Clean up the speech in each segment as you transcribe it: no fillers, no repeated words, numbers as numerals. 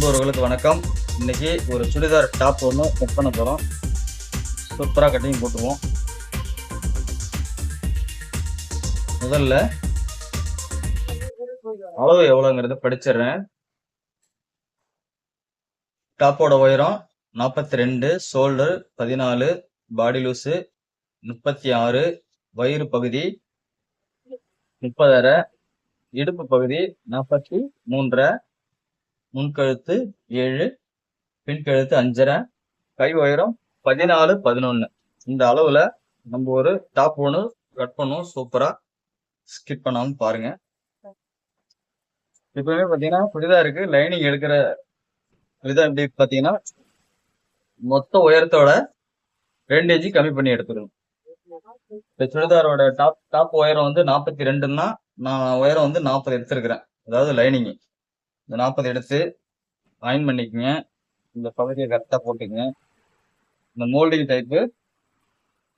அன்புறவர்களுக்கு வணக்கம். இன்னைக்கு ஒரு சுடிதார் டாப் ஒன்று கட் பண்ண போகிறோம். சூப்பராக கட்டிங் போட்டுருவோம். முதல்ல அளவு எவ்வளோங்கிறத படிச்சிடுறேன். டாப்போட உயரம் 42, ஷோல்டர் 14, பாடி லூஸு 36, வயிறு பகுதி 30, இடுப்பு பகுதி 43, முன்கழுத்து 7, பின்கழுத்து 5, கை உயரம் 14, 11. இந்த அளவுல நம்ம ஒரு டாப் ஒன்று கட் பண்ணுவோம். சூப்பரா ஸ்கிப் பண்ணாம பாருங்க. இப்பவே பாத்தீங்கன்னா சுடிதாருக்கு லைனிங் எடுக்கிற விதம் எப்படி பாத்தீங்கன்னா மொத்த உயரத்தோட 2 இன்ச்சு கம்மி பண்ணி எடுத்துக்கணும். இந்த சுடிதாரோட டாப் உயரம் வந்து 42ன்னா நான் உயரம் வந்து 40 எடுத்திருக்கிறேன். அதாவது லைனிங் இந்த 40 எடுத்து அயன் பண்ணிக்கங்க. இந்த பகுதியை கரெக்டா போட்டுக்கங்க. இந்த மோல்டிங் டைப்பு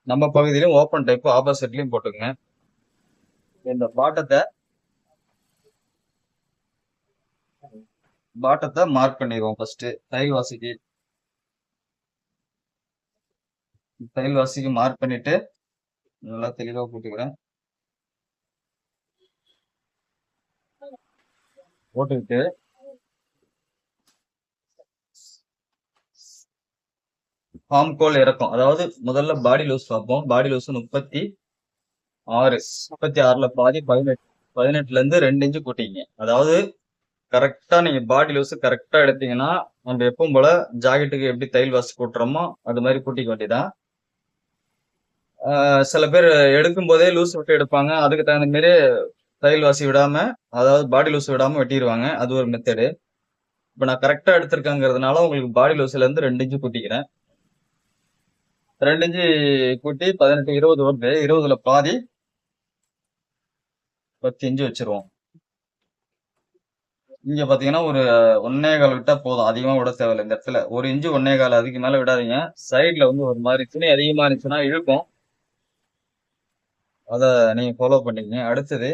நம்ம பகுதியிலும் ஓப்பன் டைப்பு ஆப்போசிட்லயும் போட்டுக்கங்க. இந்த பாட்டத்தை மார்க் பண்ணிடுவோம். ஃபர்ஸ்ட் தையல் வாசிக்கு மார்க் பண்ணிட்டு நல்லா தெளிவா போட்டுக்கிறேன். போட்டுக்கிட்டு ஃபார்ம் கோல் இறக்கும். அதாவது முதல்ல பாடி லூஸ் பார்ப்போம். பாடி லூஸ் 36ல பாதி 18ல இருந்து 2 இன்ச்சு கூட்டிங்க. அதாவது கரெக்டா நீங்க பாடி லூஸ் கரெக்டா எடுத்தீங்கன்னா நம்ம எப்பவும் போல ஜாக்கெட்டுக்கு எப்படி தையல் வாசி கூட்டுறோமோ அது மாதிரி கூட்டிக்க வேண்டியதான். சில பேர் எடுக்கும் போதே லூஸ் விட்டு எடுப்பாங்க. அதுக்கு தகுந்த மாதிரி தையல் வாசி விடாம, அதாவது பாடி லூஸ் விடாம வெட்டிடுவாங்க. அது ஒரு மெத்தடு. இப்ப நான் கரெக்டா எடுத்திருக்கேங்கிறதுனால உங்களுக்கு பாடி லூஸ்ல இருந்து 2 இன்ச்சு கூட்டிக்கிறேன். 2 இன்ச்சு கூட்டி 18, 20 வருது. 20ல பாதி 10 இன்ச்சு வச்சிருவோம். இங்க பாத்தீங்கன்னா ஒரு 1.25 விட்டா போதும். அதிகமா விட தேவையில்லை. இந்த இடத்துல 1 இன்ச்சு 1.25 அதுக்கு மேல விடாதீங்க. சைட்ல வந்து ஒரு மாதிரி துணி அதிகமா இருந்துச்சுன்னா இழுக்கும். அத நீங்க ஃபாலோ பண்ணிக்கங்க. அடுத்தது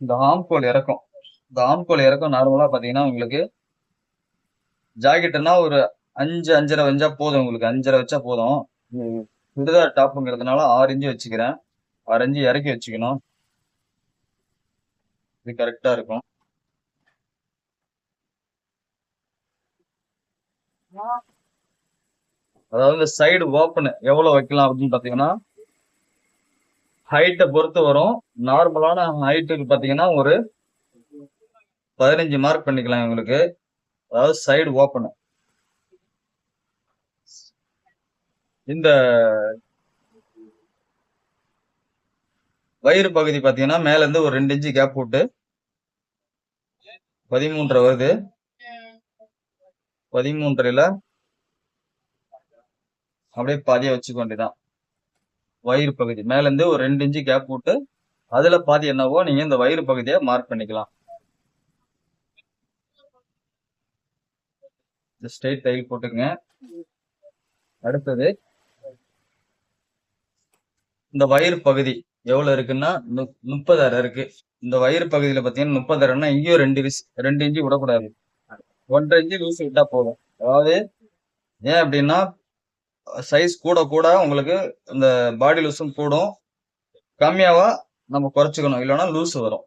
இந்த ஆம்கோல் இறக்கம். இந்த ஆம்கோல் இறக்கம் நார்மலா பாத்தீங்கன்னா உங்களுக்கு ஜாக்கெட்னா ஒரு 5, 5.5 வச்சா போதும். உங்களுக்கு 5.5 வச்சா போதும். சுடிதார் டாப்புங்கிறதுனால 6 இன்ச்சு வச்சுக்கிறேன். 6 இன்ச்சு இறக்கி வச்சுக்கணும். இது கரெக்டா இருக்கும். அதாவது சைடு ஓப்பன் எவ்வளவு வைக்கலாம் அப்படின்னு பாத்தீங்கன்னா ஹைட்டை பொறுத்து வரும். நார்மலான ஹைட்டுக்கு பாத்தீங்கன்னா ஒரு 15 மார்க் பண்ணிக்கலாம் உங்களுக்கு. அதாவது சைடு ஓப்பன். இந்த வயிறு பகுதி பாத்தீங்கன்னா மேல இருந்து ஒரு 2 இன்ச்சு கேப் விட்டு 13 வருது. 13ல அப்படியே பாதியா வச்சுக்க வேண்டியதான். வயிறு பகுதி மேல இருந்து ஒரு 2 இன்ச்சு கேப் விட்டு அதுல பாதி என்னவோ நீங்க இந்த வயிறு பகுதியை மார்க் பண்ணிக்கலாம். ஸ்ட்ரெயிட் தையல் போட்டுங்க. அடுத்தது இந்த வயிறு பகுதி எவ்வளவு இருக்குன்னா 30 இருக்கு. இந்த வயிறு பகுதியில பாத்தீங்கன்னா 30 இங்கேயும் 2 இன்ச்சு விடக்கூடாது. 1.5 இன்ச்சு லூஸ் விட்டா போதும். அதாவது ஏன் அப்படின்னா சைஸ் கூட கூட உங்களுக்கு இந்த பாடி லூஸும் கூடும். கம்மியாவா நம்ம குறைச்சிக்கணும். இல்லைன்னா லூஸ் வரும்.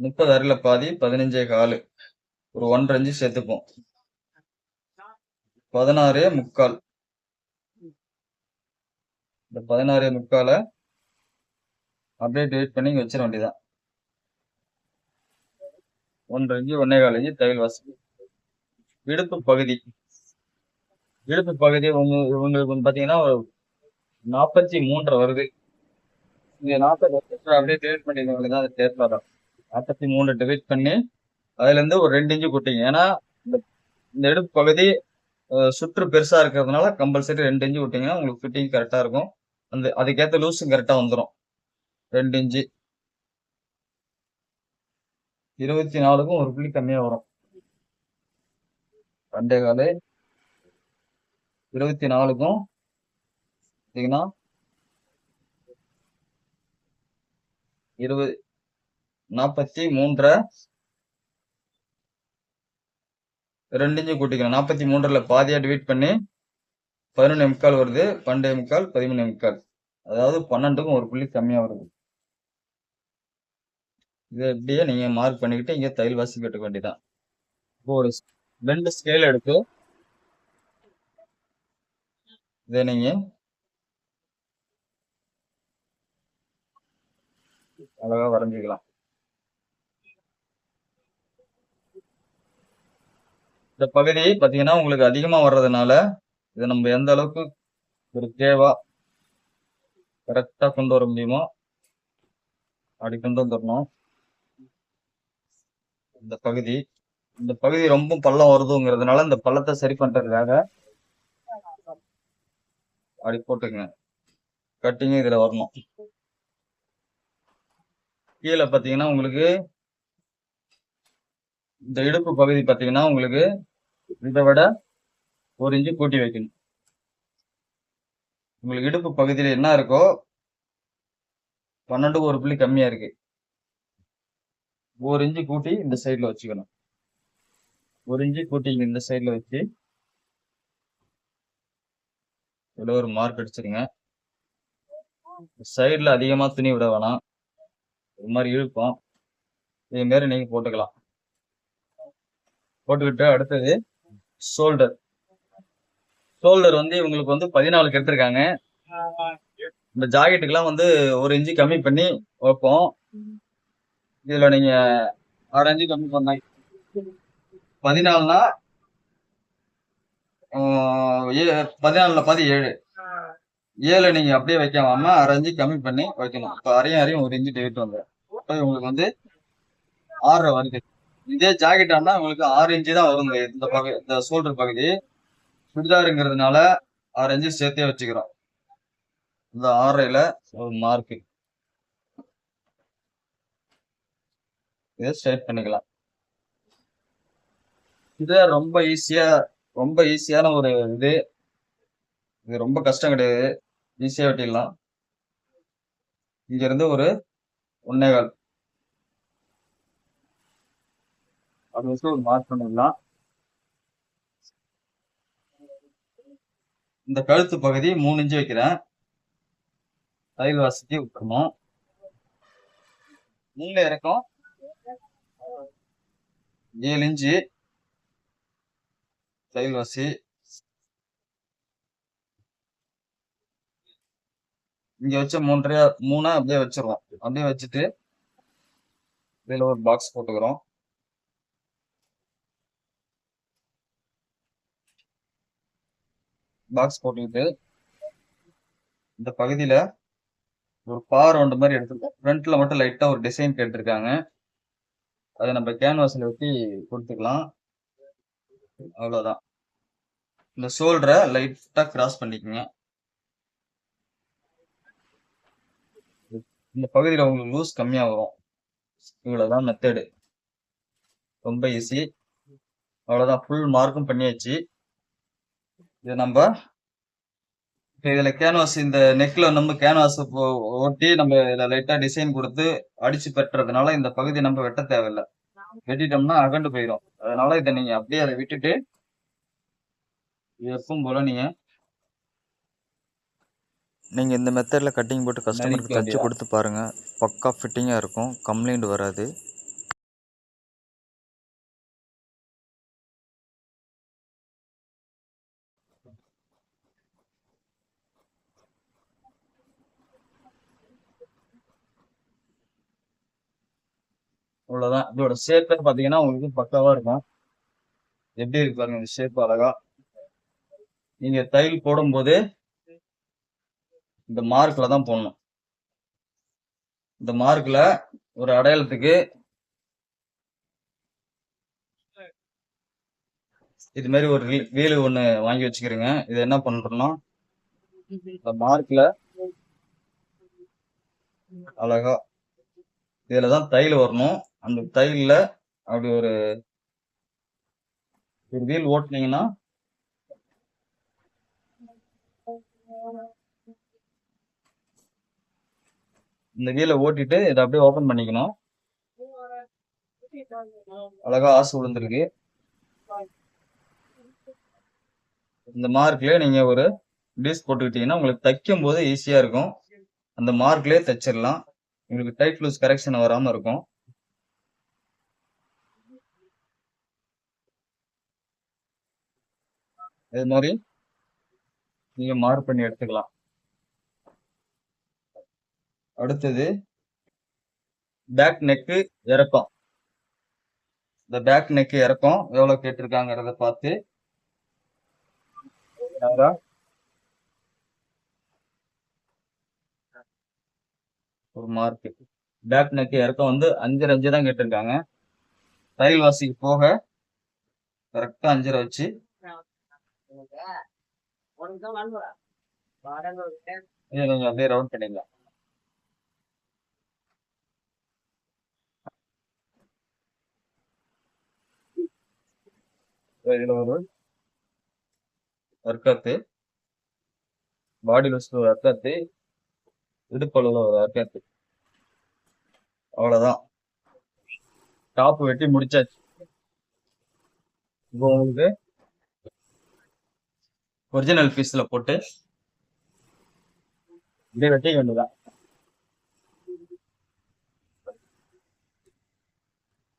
30 அரைல பாதி 15.25 ஒரு 1.5 இன்ச்சு சேர்த்துப்போம். 16.75. இந்த 16.75 அப்படியே டிவைட் பண்ணி வச்சிட வேண்டியதான். 1.5 இன்ச்சு 1.25 இன்ச்சு தையல் வாசி. இடுப்பு பகுதி உங்களுக்கு பாத்தீங்கன்னா 43 வருது. இங்க 40 அப்படியே டிவைட் பண்ணிக்க வேண்டியதான். அது தேர்ப்பாதான் 43 டிவைட் பண்ணி அதுல இருந்து ஒரு 2 இன்ச்சு கூட்டிங்க. ஏன்னா இந்த இடுப்பு பகுதி சுற்று பெருசா இருக்கிறதுனால கம்பல்சரி 2 இன்ச்சு விட்டீங்கன்னா உங்களுக்கு ஃபிட்டிங் கரெக்டா இருக்கும். அதுக்கேற்ற லூஸும் கரெக்டா வந்துடும். 2 இன்ச்சு 24க்கும் ஒரு புள்ளி கம்மியா வரும். 2.25 24க்கும் பார்த்தீங்கன்னா 20 43 2 இன்ச்சு கூட்டிக்கணும். 43ல பாதியா டிவைட் பண்ணி 11.75 வருது. 12.75 13.75. அதாவது 12க்கும் ஒரு புள்ளி கம்மியா வருது. இதை எப்படியே நீங்க மார்க் பண்ணிக்கிட்டு இங்க தையல் வாசி கட்டுக்க வேண்டியதான். இப்போ ஒரு 2 ஸ்கேல் எடுத்து இதை நீங்க அழகா வரைஞ்சிக்கலாம். இந்த பகுதி பாத்தீங்கன்னா உங்களுக்கு அதிகமா வர்றதுனால இதை நம்ம எந்த அளவுக்கு ஒரு தேவா கரெக்டா கொண்டு வர முடியுமோ அப்படி கொண்டு வந்துடணும். இந்த பகுதி ரொம்ப பள்ளம் வருதுங்கிறதுனால இந்த பள்ளத்தை சரி பண்றதுக்காக அப்படி போட்டுக்கங்க. கட்டிங்க இதுல வரணும். கீழே பாத்தீங்கன்னா உங்களுக்கு இந்த இடுப்பு பகுதி பாத்தீங்கன்னா உங்களுக்கு இதை விட 1 இன்ச்சு கூட்டி வைக்கணும். உங்களுக்கு இடுப்பு பகுதியில என்ன இருக்கோ 12க்கு ஒரு புள்ளி கம்மியா இருக்கு. 1 இன்ச்சு கூட்டி இந்த சைட்ல வச்சுக்கணும். 1 இன்ச்சு கூட்டி இந்த சைட்ல வச்சு இதுல ஒரு மார்க் அடிச்சிருங்க. சைட்ல அதிகமா துணி விட வேணாம். இது மாதிரி இழுக்கும். இதே மாதிரி நீங்க போட்டுக்கலாம். போட்டுக்கிட்டு அடுத்தது ஷோல்டர் வந்து இவங்களுக்கு வந்து 14 எடுத்திருக்காங்க. இந்த ஜாக்கெட்டுக்கெல்லாம் வந்து 1 இன்ச்சு கம்மி பண்ணி வைப்போம். இதுல நீங்க 6 இன்ச்சு கம்மி பண்ண 14னா 14ல பாதி 7 நீங்க அப்படியே வைக்காம 6 இன்ச்சு கம்மி பண்ணி வைக்கணும். இப்போ அரையும் 1 இன்ச்சு டிவைட் வந்து உங்களுக்கு வந்து 6 வருது. இதே ஜாக்கெட் ஆனா உங்களுக்கு 6 இன்ச்சு தான் வருங்க. இந்த ஷோல்டர் பகுதி சுடிதாருங்கிறதுனால 6 இன்ச்சு சேர்த்தே வச்சுக்கிறோம். இந்த 6ல ஒரு மார்க்கு இதை ஸ்ட்ரைட் பண்ணிக்கலாம். இது ரொம்ப ஈஸியான ஒரு இது ரொம்ப கஷ்டம் கிடையாது. ஈஸியா வெட்டிடலாம். இங்க இருந்து ஒரு 1.25 அது வச்சு ஒரு மார்க் பண்ணிடலாம். இந்த கழுத்து பகுதி 3 இன்ச்சு வைக்கிறேன். தையல் வாசிக்கு விட்டுறணும். நீங்க இறக்கம் 7 இன்ச்சு தையல் வாசி. இங்க வச்ச 3 அப்படியே வச்சிருவோம். அப்படியே வச்சுட்டு இதுல ஒரு பாக்ஸ் போட்டுக்கிறோம். பாக்ஸ் போட்டுக்கிட்டு இந்த பகுதியில ஒரு பார் ரவுண்ட் மாதிரி எடுத்துருக்கோம். ஃப்ரண்ட்ல மட்டும் லைட்டா ஒரு டிசைன் கேட்டிருக்காங்க. அதை நம்ம கேன்வாஸ்ல ஒட்டி கொடுத்துக்கலாம். அவ்வளவுதான். இந்த ஷோல்டரை லைட்டா கிராஸ் பண்ணிக்கோங்க. இந்த பகுதியில உங்களுக்கு லூஸ் கம்மியா வரும். இவ்வளவுதான் மெத்தடு. ரொம்ப ஈஸி. அவ்வளவுதான். ஃபுல் மார்க்கும் பண்ணியாச்சு. இது நம்ம இதுல கேன்வாஸ் இந்த நெக்ல நம்ம கேன்வாஸ் ஒட்டி நம்ம இதுல லைட்டா டிசைன் கொடுத்து அடிச்சு பெற்றதுனால இந்த பகுதி நம்ம வெட்ட தேவையில்லை. வெட்டிட்டோம்னா அகண்டு போயிடும். அதனால இதை நீங்க அப்படியே அதை விட்டுட்டு எப்பவும் போல நீங்கள் இந்த மெத்தடில் கட்டிங் போட்டு கஸ்டமருக்கு நறுக்க தச்சு வேண்டியதா. கொடுத்து பாருங்கள். பக்கா ஃபிட்டிங்காக இருக்கும், கம்ப்ளைண்ட் வராது. அவ்வளவுதான். இதோட ஷேப்பே பாத்தீங்கன்னா உங்களுக்கு பக்காவா இருக்கும். எப்படி இருக்கு பாருங்க இந்த ஷேப் அழகா. நீங்க தையல் போடும்போது இந்த மார்க்ல தான் போடணும். இந்த மார்க்ல ஒரு அடையாளத்துக்கு இது மாதிரி ஒரு வீலு ஒண்ணு வாங்கி வச்சுக்கிறேங்க. இது என்ன பண்றோம்னா இந்த மார்க்ல அழகா இதுலதான் தையல் வரணும். அந்த தையல்ல அப்படி ஒரு வீல் ஓட்டுனீங்கன்னா இந்த வீலை ஓட்டிட்டு இதை அப்படியே ஓபன் பண்ணிக்கணும். அழகா ஆசு விழுந்திருக்கு. இந்த மார்க்லயே நீங்க ஒரு பீஸ் போட்டுக்கிட்டீங்கன்னா உங்களுக்கு தைக்கும் போது ஈஸியா இருக்கும். அந்த மார்க்லயே தைச்சிடலாம். உங்களுக்கு டைட் லூஸ் கரெக்ஷன் வராம இருக்கும். இது மாதிரி நீங்க மார்க் பண்ணி எடுத்துக்கலாம். அடுத்தது பேக் நெக்கு இறக்கம். இந்த பேக் நெக் இறக்கம் எவ்வளவு கேட்டிருக்காங்கிறத பார்த்து நேரா ஒரு மார்க். பேக் நெக் இறக்கம் வந்து 5.5 தான் கேட்டிருக்காங்க. தையல் வாசிக்கு போக கரெக்டா 5.5 வச்சு இதை நீங்க அப்படியே ரவுண்ட் பண்ணிடலாம். இதுல ஒரு வர்க்கத்து, பாடி லூஸ்ல ஒரு வர்க்கத்து, இடுப்பளவுல ஒரு வர்க்கத்து. அவ்வளவுதான். டாப் வெட்டி முடிச்சாச்சு. இப்போ உங்களுக்கு ஒரிஜினல் பீஸ்ல போட்டு இப்படியே வெட்டிக்க வேண்டியதான்.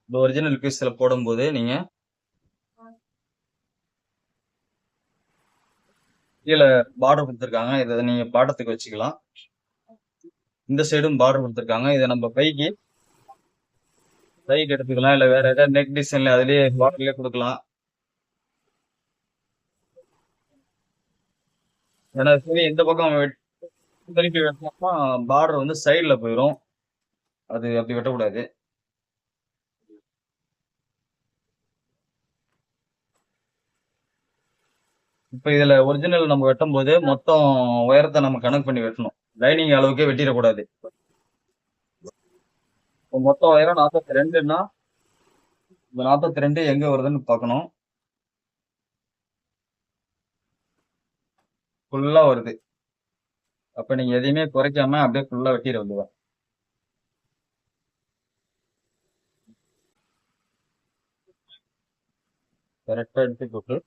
இந்த ஒரிஜினல் பீஸ்ல போடும்போது நீங்க கீழே பார்டர் கொடுத்துருக்காங்க. இதை நீங்க பாட்டத்துக்கு வச்சுக்கலாம். இந்த சைடும் பார்டர் கொடுத்துருக்காங்க. இதை நம்ம கைக்கு எடுத்துக்கலாம். இல்ல வேற ஏதாவது நெக் டிசைன்ல அதுலயே பார்டர்லயே கொடுக்கலாம். ஏன்னா சரி இந்த பக்கம் திருப்பி வெட்டினோம்னா பார்டர் வந்து சைட்ல போயிடும். அது அப்படி வெட்டக்கூடாது. இப்ப இதுல ஒரிஜினல் நம்ம வெட்டும் போது மொத்தம் உயரத்தை நம்ம கணக்கு பண்ணி வெட்டணும். லைனிங் அளவுக்கே வெட்டிடக்கூடாது. இப்போ மொத்த உயரம் 42ன்னா இந்த 42 எங்க வருதுன்னு பார்க்கணும். ஃபுல்லா வருது. அப்ப நீங்க எதையுமே குறைக்காம அப்படியே ஃபுல்லா வெட்டிட வேண்டியதான். கரெக்டா எடுத்து போட்டு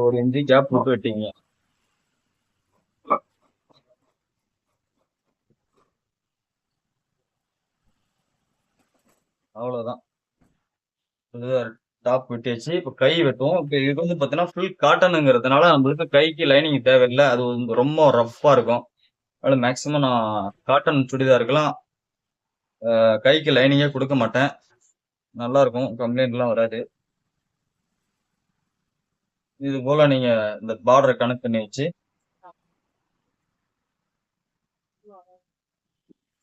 ஒரு இன்ச்சு கேப் போட்டு வெட்டிங்க. அவ்வளவுதான். டாப் வெட்டியாச்சு. இப்ப கை வெட்டுவோம். இப்ப இது வந்து பாத்தீங்கன்னா ஃபுல் காட்டனுங்கிறதுனால நம்மளுக்கு கைக்கு லைனிங் தேவையில்லை. அது வந்து ரொம்ப ரஃப்பா இருக்கும். அதனால மேக்சிமம் நான் காட்டன் சுடிதாருக்கெல்லாம் கைக்கு லைனிங்கே கொடுக்க மாட்டேன். நல்லா இருக்கும். கம்ப்ளைண்ட் எல்லாம் வராது. இது போல நீங்க இந்த பார்டரை கனெக்ட் பண்ணி வச்சு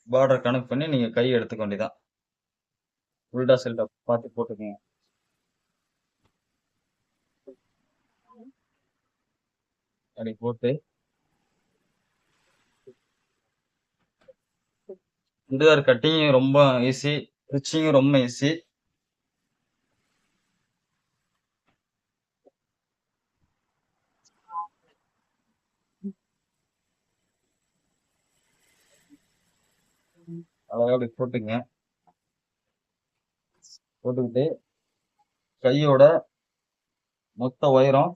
பார்டர் கனெக்ட் பண்ணி நீங்க கை எடுத்துக்க வேண்டியதான். உல்டா சைல்ட பார்த்து போட்டுக்கோங்க. அப்படி போட்டு சுடிதார் கட்டிங் ரொம்ப ஈஸி, ஸ்டிச்சிங்கும் ரொம்ப ஈஸி. அழகா அப்படி போட்டுங்க. போட்டுக்கிட்டு கையோட மொத்த உயரம்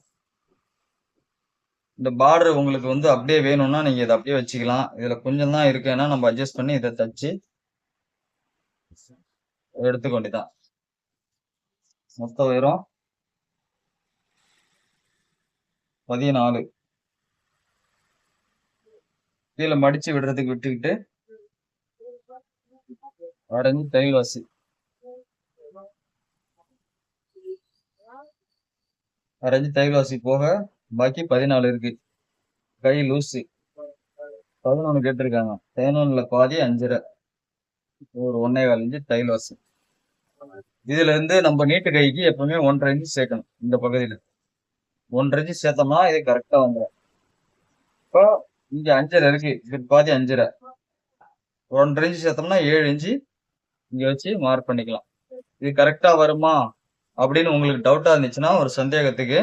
இந்த பார்டர் உங்களுக்கு வந்து அப்படியே வேணும்னா நீங்க இதை அப்படியே வச்சுக்கலாம். இதுல கொஞ்சம் தான் இருக்குன்னா நம்ம அட்ஜஸ்ட் பண்ணி இதை தச்சு எடுத்துக்க வேண்டியதான். மொத்த உயரம் 14. கீழே மடிச்சு விடுறதுக்கு விட்டுக்கிட்டு அரைஞ்சு தையல் வாசி. அரைஞ்சு தையல் வாசி போக பாக்கி 14 இருக்கு. கை லூஸு 11 கேட்டிருக்காங்க. 11ல பாதி 5.5, ஒரு 1.25 இன்ச்சு தையல் வாசி. இதுல இருந்து நம்ம நீட்டு கைக்கு எப்பவுமே 1.5 இன்ச்சு சேர்க்கணும். இந்த பகுதியில 1.5 இன்ச்சு சேர்த்தோம்னா இது கரெக்டா வந்துடும். இப்போ இங்க 5.5 இருக்கு, இதுக்கு பாதி 5.5, 1.5 இன்ச்சு சேர்த்தோம்னா 7 இன்ச்சு இங்க வச்சு மார்க் பண்ணிக்கலாம். இது கரெக்டா வருமா அப்படின்னு உங்களுக்கு டவுட்டா இருந்துச்சுன்னா, ஒரு சந்தேகத்துக்கு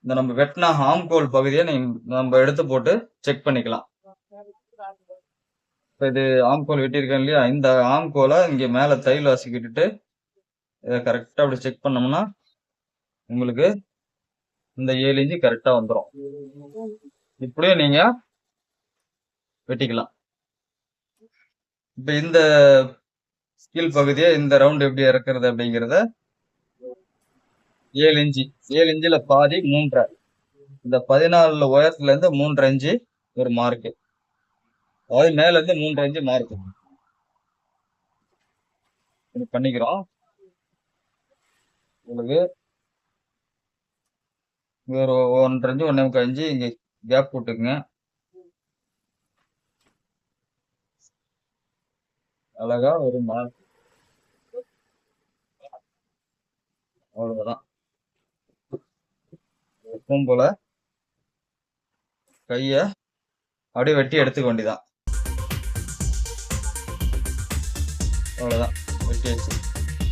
இந்த நம்ம வெட்டின ஆம்கோல் பகுதியை நம்ம எடுத்து போட்டு செக் பண்ணிக்கலாம். இப்ப இது ஆம்கோல் வெட்டியிருக்கேன் இல்லையா, இந்த ஆம்கோலை இங்க மேல தையல் வாசிக்கிட்டு இதை கரெக்டா அப்படி செக் பண்ணோம்னா உங்களுக்கு இந்த 7 இன்ச்சு கரெக்டா வந்துடும். இப்படியே நீங்க வெட்டிக்கலாம். இப்ப இந்த ஸ்கீல் பகுதியை இந்த ரவுண்ட் எப்படி இறக்குறது அப்படிங்கிறத 7 இன்ச்சு 7 இன்ச்சுல பாதி 3.5, இந்த 14 உயரத்துல இருந்து 3.5 இன்ச்சு ஒரு மார்க்கு, அதாவது மேல இருந்து 3.5 இன்ச்சு மார்க்கு பண்ணிக்கிறோம். உங்களுக்கு ஒரு 1.5 இன்ச்சு 1.25 இன்ச்சு இங்க கேப் போட்டுக்குங்க. அழகா ஒரு மார்க், அவ்வளவுதான். எப்பவும் போல கைய அப்படியே வெட்டி எடுத்துக்க வேண்டியதான். அவ்வளவுதான், வெட்டி வச்சு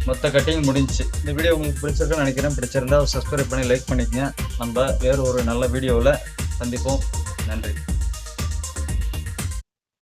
மொத்த கட்டிங் முடிஞ்சுச்சு. இந்த வீடியோ உங்களுக்கு பிடிச்சிருக்குன்னு நினைக்கிறேன். பிடிச்சிருந்தா சப்ஸ்கிரைப் பண்ணி லைக் பண்ணிக்கங்க. நம்ம வேறு ஒரு நல்ல வீடியோவில் சந்திப்போம். நன்றி.